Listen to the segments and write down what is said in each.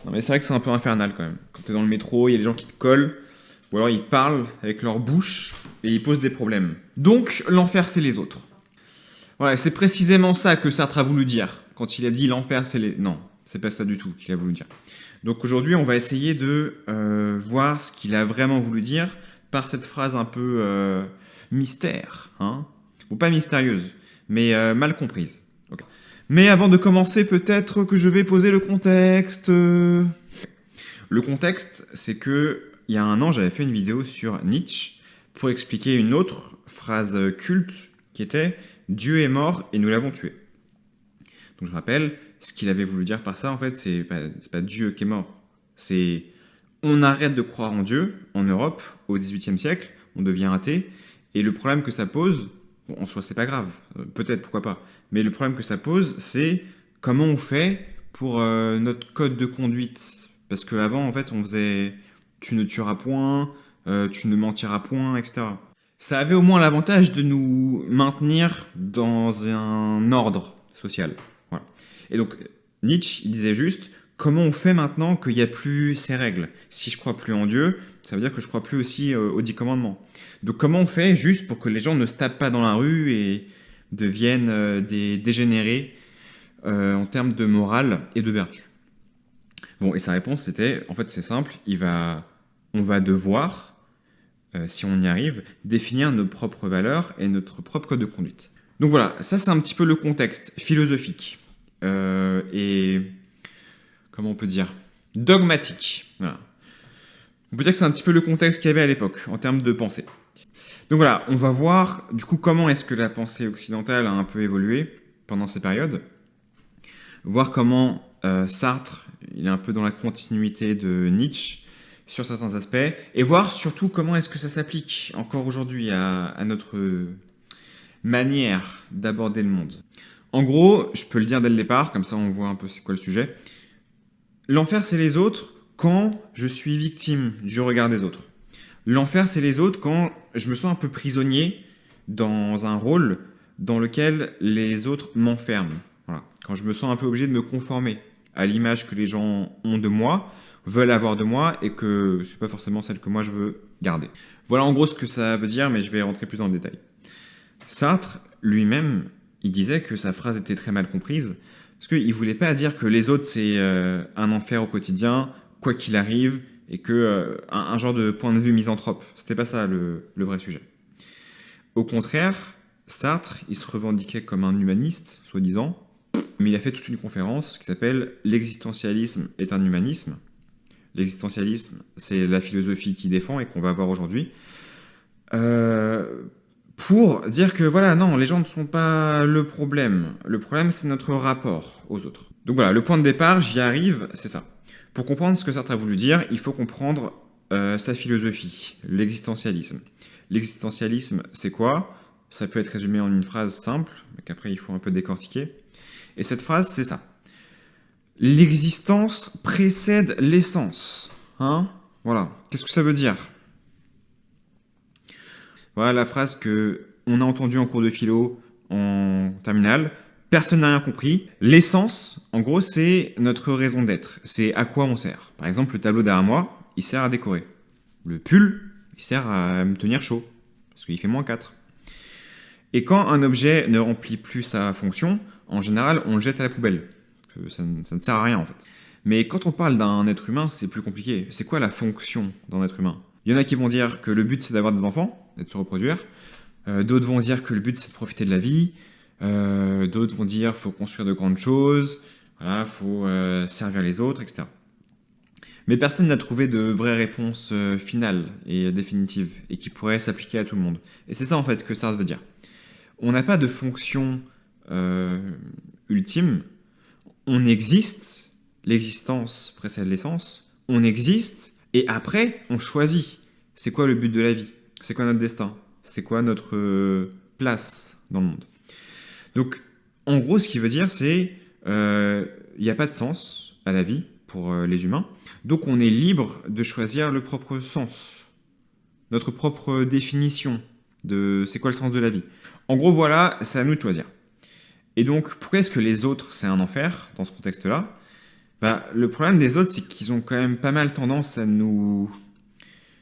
Non mais c'est vrai que c'est un peu infernal quand même. Quand t'es dans le métro, il y a des gens qui te collent, ou alors ils parlent avec leur bouche et ils posent des problèmes. Donc l'enfer c'est les autres. Voilà, c'est précisément ça que Sartre a voulu dire quand il a dit l'enfer c'est les... Non, c'est pas ça du tout qu'il a voulu dire. Donc aujourd'hui on va essayer de voir ce qu'il a vraiment voulu dire par cette phrase un peu mystère, hein, ou pas mystérieuse, mais mal comprise. Ok. Mais avant de commencer, peut-être que je vais poser le contexte. Le contexte, c'est que il y a un an, j'avais fait une vidéo sur Nietzsche pour expliquer une autre phrase culte qui était Dieu est mort et nous l'avons tué. Donc je rappelle, ce qu'il avait voulu dire par ça, en fait, c'est pas Dieu qui est mort. C'est on arrête de croire en Dieu en Europe au XVIIIe siècle, on devient athée, et le problème que ça pose, bon, en soi c'est pas grave, peut-être pourquoi pas, mais le problème que ça pose, c'est comment on fait pour notre code de conduite. Parce qu'avant, en fait, on faisait tu ne tueras point, tu ne mentiras point, etc. Ça avait au moins l'avantage de nous maintenir dans un ordre social. Voilà. Et donc, Nietzsche, il disait juste, comment on fait maintenant qu'il n'y a plus ces règles? Si je crois plus en Dieu, ça veut dire que je crois plus aussi aux 10 commandements. Donc comment on fait juste pour que les gens ne se tapent pas dans la rue et deviennent des dégénérés en termes de morale et de vertu? Bon, et sa réponse c'était, en fait c'est simple, on va devoir, si on y arrive, définir nos propres valeurs et notre propre code de conduite. Donc voilà, ça c'est un petit peu le contexte philosophique et comment on peut dire dogmatique. Voilà. On peut dire que c'est un petit peu le contexte qu'il y avait à l'époque en termes de pensée. Donc voilà, on va voir du coup comment est-ce que la pensée occidentale a un peu évolué pendant ces périodes, voir comment Sartre, il est un peu dans la continuité de Nietzsche sur certains aspects, et voir surtout comment est-ce que ça s'applique encore aujourd'hui à notre manière d'aborder le monde. En gros, je peux le dire dès le départ, comme ça on voit un peu c'est quoi le sujet. L'enfer, c'est les autres quand je suis victime du regard des autres. L'enfer, c'est les autres quand je me sens un peu prisonnier dans un rôle dans lequel les autres m'enferment. Voilà. Quand je me sens un peu obligé de me conformer à l'image que les gens ont de moi, veulent avoir de moi et que c'est pas forcément celle que moi je veux garder. Voilà en gros ce que ça veut dire, mais je vais rentrer plus dans le détail. Sartre, lui-même, il disait que sa phrase était très mal comprise, parce qu'il ne voulait pas dire que les autres, c'est un enfer au quotidien, quoi qu'il arrive, et que un genre de point de vue misanthrope. C'était pas ça le vrai sujet. Au contraire, Sartre, il se revendiquait comme un humaniste, soi-disant, mais il a fait toute une conférence qui s'appelle « L'existentialisme est un humanisme ». L'existentialisme, c'est la philosophie qu'il défend et qu'on va voir aujourd'hui. Pour dire que voilà, non, les gens ne sont pas le problème. Le problème, c'est notre rapport aux autres. Donc voilà, le point de départ, j'y arrive, c'est ça. Pour comprendre ce que Sartre a voulu dire, il faut comprendre sa philosophie, l'existentialisme. L'existentialisme, c'est quoi? Ça peut être résumé en une phrase simple, mais qu'après il faut un peu décortiquer. Et cette phrase, c'est ça. L'existence précède l'essence. Hein? Voilà. Qu'est-ce que ça veut dire? Voilà la phrase que on a entendue en cours de philo en terminale. Personne n'a rien compris. L'essence, en gros, c'est notre raison d'être. C'est à quoi on sert. Par exemple, le tableau derrière moi, il sert à décorer. Le pull, il sert à me tenir chaud, parce qu'il fait -4. Et quand un objet ne remplit plus sa fonction, en général, on le jette à la poubelle. Ça ne sert à rien, en fait. Mais quand on parle d'un être humain, c'est plus compliqué. C'est quoi la fonction d'un être humain? Il y en a qui vont dire que le but, c'est d'avoir des enfants, et de se reproduire. D'autres vont dire que le but, c'est de profiter de la vie. D'autres vont dire qu'il faut construire de grandes choses, voilà, faut servir les autres, etc. Mais personne n'a trouvé de vraie réponse finale et définitive, et qui pourrait s'appliquer à tout le monde. Et c'est ça, en fait, que ça veut dire. On n'a pas de fonction ultime. On existe, l'existence précède l'essence, on existe, et après, on choisit. C'est quoi le but de la vie? C'est quoi notre destin? C'est quoi notre place dans le monde? Donc, en gros, ce qu'il veut dire, c'est il n'y a pas de sens à la vie pour les humains, donc on est libre de choisir le propre sens, notre propre définition de c'est quoi le sens de la vie. En gros, voilà, c'est à nous de choisir. Et donc, pourquoi est-ce que les autres, c'est un enfer dans ce contexte-là? Bah, le problème des autres, c'est qu'ils ont quand même pas mal tendance à nous,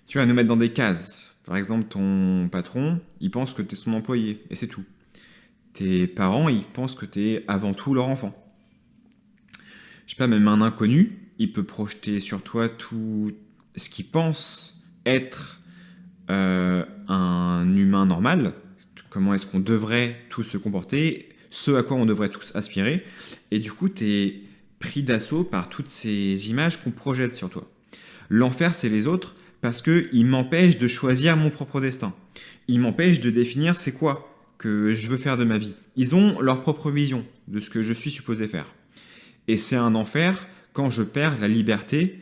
tu vois, à nous mettre dans des cases. Par exemple, ton patron, il pense que tu es son employé, et c'est tout. Tes parents, ils pensent que tu es avant tout leur enfant. Je sais pas, même un inconnu, il peut projeter sur toi tout ce qu'il pense être un humain normal, comment est-ce qu'on devrait tous se comporter, ce à quoi on devrait tous aspirer, et du coup, tu es pris d'assaut par toutes ces images qu'on projette sur toi. L'enfer, c'est les autres, parce qu'ils m'empêchent de choisir mon propre destin. Ils m'empêchent de définir c'est quoi que je veux faire de ma vie. Ils ont leur propre vision de ce que je suis supposé faire. Et c'est un enfer quand je perds la liberté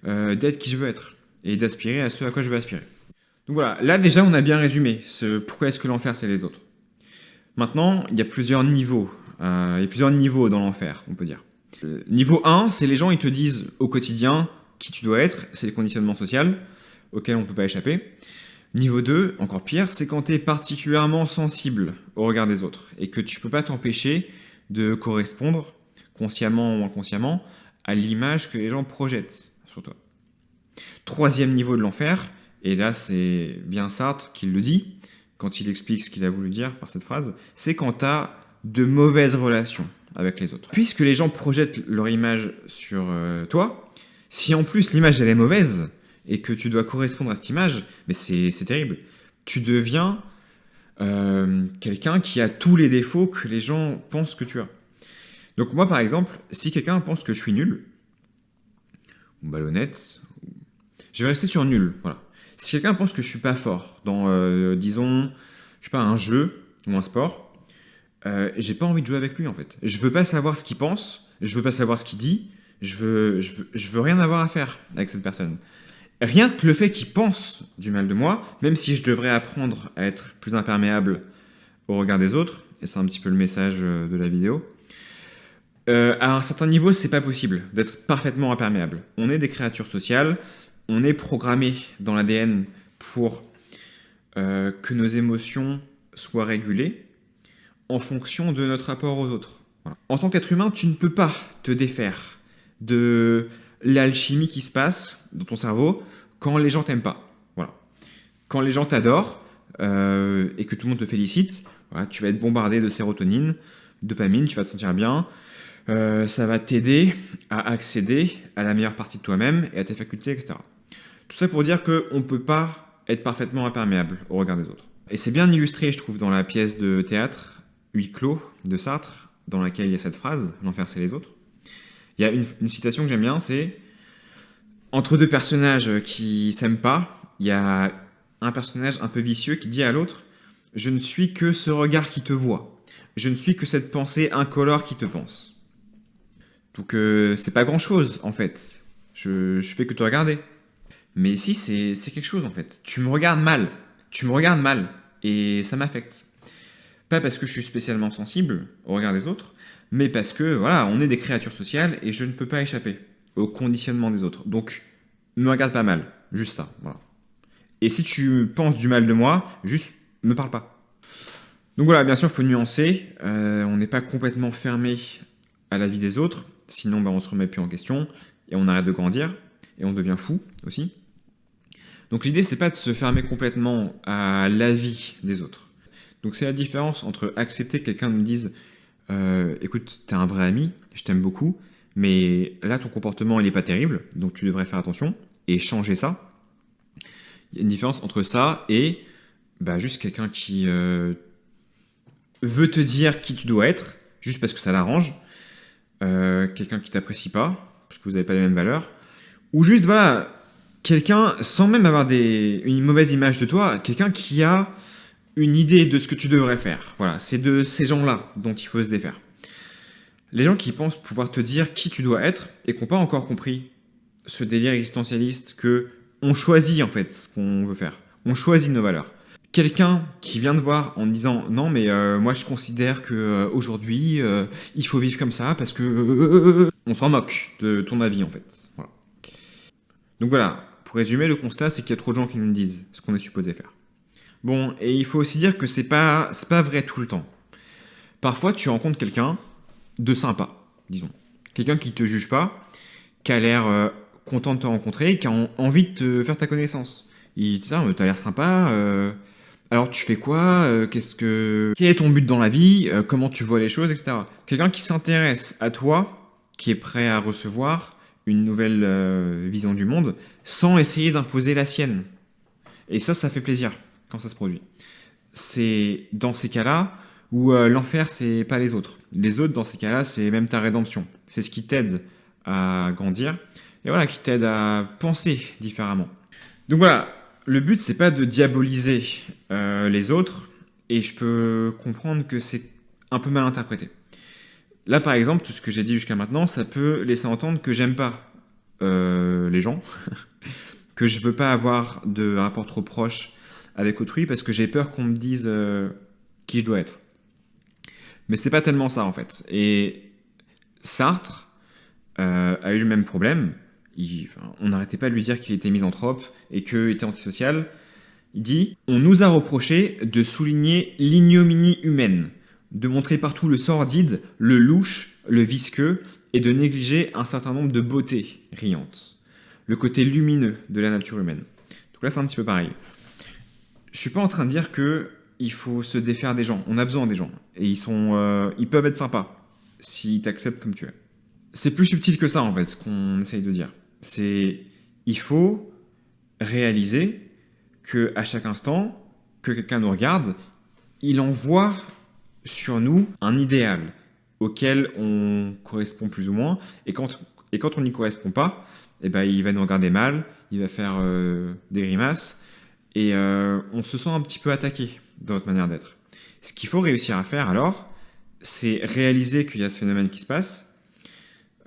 d'être qui je veux être et d'aspirer à ce à quoi je veux aspirer. Donc voilà, là déjà on a bien résumé pourquoi est-ce que l'enfer c'est les autres. Maintenant, il y a plusieurs niveaux. Il y a plusieurs niveaux dans l'enfer, on peut dire. Niveau 1, c'est les gens, ils te disent au quotidien qui tu dois être, c'est les conditionnements sociaux auxquels on ne peut pas échapper. Niveau 2, encore pire, c'est quand tu es particulièrement sensible au regard des autres et que tu ne peux pas t'empêcher de correspondre, consciemment ou inconsciemment, à l'image que les gens projettent sur toi. Troisième niveau de l'enfer, et là c'est bien Sartre qui le dit, quand il explique ce qu'il a voulu dire par cette phrase, c'est quand tu as de mauvaises relations avec les autres. Puisque les gens projettent leur image sur toi, si en plus l'image elle est mauvaise, et que tu dois correspondre à cette image, mais c'est terrible. Tu deviens quelqu'un qui a tous les défauts que les gens pensent que tu as. Donc moi par exemple, si quelqu'un pense que je suis nul, ou malhonnête, je vais rester sur nul, voilà. Si quelqu'un pense que je suis pas fort dans, disons, je sais pas, un jeu ou un sport, j'ai pas envie de jouer avec lui en fait. Je veux pas savoir ce qu'il pense, je veux pas savoir ce qu'il dit, je veux rien avoir à faire avec cette personne. Rien que le fait qu'il pense du mal de moi, même si je devrais apprendre à être plus imperméable au regard des autres, et c'est un petit peu le message de la vidéo, à un certain niveau, c'est pas possible d'être parfaitement imperméable. On est des créatures sociales, on est programmé dans l'ADN pour que nos émotions soient régulées en fonction de notre rapport aux autres. Voilà. En tant qu'être humain, tu ne peux pas te défaire de l'alchimie qui se passe dans ton cerveau quand les gens t'aiment pas. Voilà. Quand les gens t'adorent et que tout le monde te félicite, voilà, tu vas être bombardé de sérotonine, dopamine, tu vas te sentir bien. Ça va t'aider à accéder à la meilleure partie de toi-même et à tes facultés, etc. Tout ça pour dire qu'on ne peut pas être parfaitement imperméable au regard des autres. Et c'est bien illustré, je trouve, dans la pièce de théâtre Huis clos de Sartre, dans laquelle il y a cette phrase « L'enfer, c'est les autres ». Il y a une citation que j'aime bien, c'est « Entre deux personnages qui s'aiment pas, il y a un personnage un peu vicieux qui dit à l'autre « Je ne suis que ce regard qui te voit. Je ne suis que cette pensée incolore qui te pense. » Donc c'est pas grand-chose, en fait. Je fais que te regarder. Mais ici, c'est quelque chose, en fait. Tu me regardes mal. Tu me regardes mal. Et ça m'affecte. Pas parce que je suis spécialement sensible au regard des autres, mais parce que, voilà, on est des créatures sociales et je ne peux pas échapper au conditionnement des autres. Donc, me regarde pas mal. Juste ça, voilà. Et si tu penses du mal de moi, juste me parle pas. Donc voilà, bien sûr, il faut nuancer. On n'est pas complètement fermé à la vie des autres. Sinon, on se remet plus en question et on arrête de grandir et on devient fou aussi. Donc l'idée, c'est pas de se fermer complètement à la vie des autres. Donc c'est la différence entre accepter que quelqu'un me dise écoute, t'es un vrai ami, je t'aime beaucoup, mais là ton comportement il est pas terrible, donc tu devrais faire attention et changer ça. Il y a une différence entre ça et juste quelqu'un qui veut te dire qui tu dois être, juste parce que ça l'arrange, quelqu'un qui t'apprécie pas, parce que vous n'avez pas les mêmes valeurs, ou juste voilà, quelqu'un sans même avoir une mauvaise image de toi, quelqu'un qui a une idée de ce que tu devrais faire. Voilà, c'est de ces gens-là dont il faut se défaire. Les gens qui pensent pouvoir te dire qui tu dois être et qui n'ont pas encore compris ce délire existentialiste que on choisit en fait ce qu'on veut faire. On choisit nos valeurs. Quelqu'un qui vient te voir en te disant non mais moi je considère que aujourd'hui il faut vivre comme ça parce que on s'en moque de ton avis en fait. Voilà. Donc voilà, pour résumer, le constat c'est qu'il y a trop de gens qui nous disent ce qu'on est supposé faire. Bon, et il faut aussi dire que c'est pas vrai tout le temps. Parfois, tu rencontres quelqu'un de sympa, disons. Quelqu'un qui te juge pas, qui a l'air content de te rencontrer, qui a envie de te faire ta connaissance. Il te dit, ah, mais t'as l'air sympa, alors tu fais quoi, quel est ton but dans la vie, comment tu vois les choses, etc. Quelqu'un qui s'intéresse à toi, qui est prêt à recevoir une nouvelle vision du monde, sans essayer d'imposer la sienne. Et ça fait plaisir quand ça se produit. C'est dans ces cas-là où l'enfer, c'est pas les autres. Les autres, dans ces cas-là, c'est même ta rédemption. C'est ce qui t'aide à grandir et voilà, qui t'aide à penser différemment. Donc voilà, le but, c'est pas de diaboliser les autres, et je peux comprendre que c'est un peu mal interprété. Là, par exemple, tout ce que j'ai dit jusqu'à maintenant, ça peut laisser entendre que j'aime pas les gens, que je veux pas avoir de rapport trop proche avec autrui parce que j'ai peur qu'on me dise qui je dois être. Mais c'est pas tellement ça en fait. Et Sartre a eu le même problème. On n'arrêtait pas de lui dire qu'il était misanthrope et qu'il était antisocial. Il dit « On nous a reproché de souligner l'ignominie humaine, de montrer partout le sordide, le louche, le visqueux et de négliger un certain nombre de beautés riantes. Le côté lumineux de la nature humaine. » Donc là, c'est un petit peu pareil. Je suis pas en train de dire qu'il faut se défaire des gens. On a besoin des gens. Et ils peuvent être sympas s'ils t'acceptent comme tu es. C'est plus subtil que ça, en fait, ce qu'on essaye de dire. Il faut réaliser qu'à chaque instant que quelqu'un nous regarde, il envoie sur nous un idéal auquel on correspond plus ou moins. Et quand on n'y correspond pas, eh ben, il va nous regarder mal, il va faire des grimaces. Et on se sent un petit peu attaqué dans notre manière d'être. Ce qu'il faut réussir à faire alors, c'est réaliser qu'il y a ce phénomène qui se passe.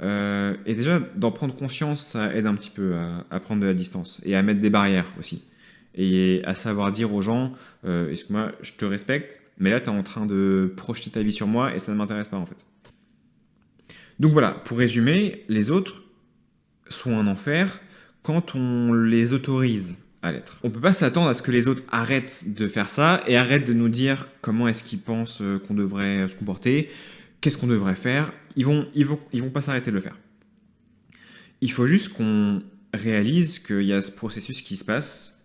Et déjà, d'en prendre conscience, ça aide un petit peu à prendre de la distance et à mettre des barrières aussi. Et à savoir dire aux gens, excuse-moi, je te respecte, mais là, tu es en train de projeter ta vie sur moi et ça ne m'intéresse pas en fait. Donc voilà, pour résumer, les autres sont un enfer quand on les autorise à l'être. On peut pas s'attendre à ce que les autres arrêtent de faire ça et arrêtent de nous dire comment est-ce qu'ils pensent qu'on devrait se comporter, qu'est-ce qu'on devrait faire. Ils vont pas s'arrêter de le faire. Il faut juste qu'on réalise qu'il y a ce processus qui se passe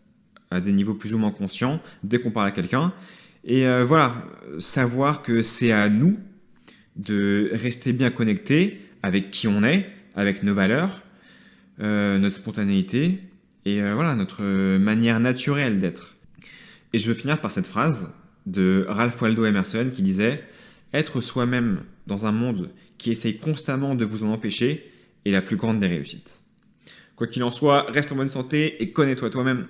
à des niveaux plus ou moins conscients dès qu'on parle à quelqu'un. Et voilà, savoir que c'est à nous de rester bien connectés avec qui on est, avec nos valeurs, notre spontanéité, et voilà, notre manière naturelle d'être. Et je veux finir par cette phrase de Ralph Waldo Emerson qui disait « Être soi-même dans un monde qui essaye constamment de vous en empêcher est la plus grande des réussites. » Quoi qu'il en soit, reste en bonne santé et connais-toi toi-même.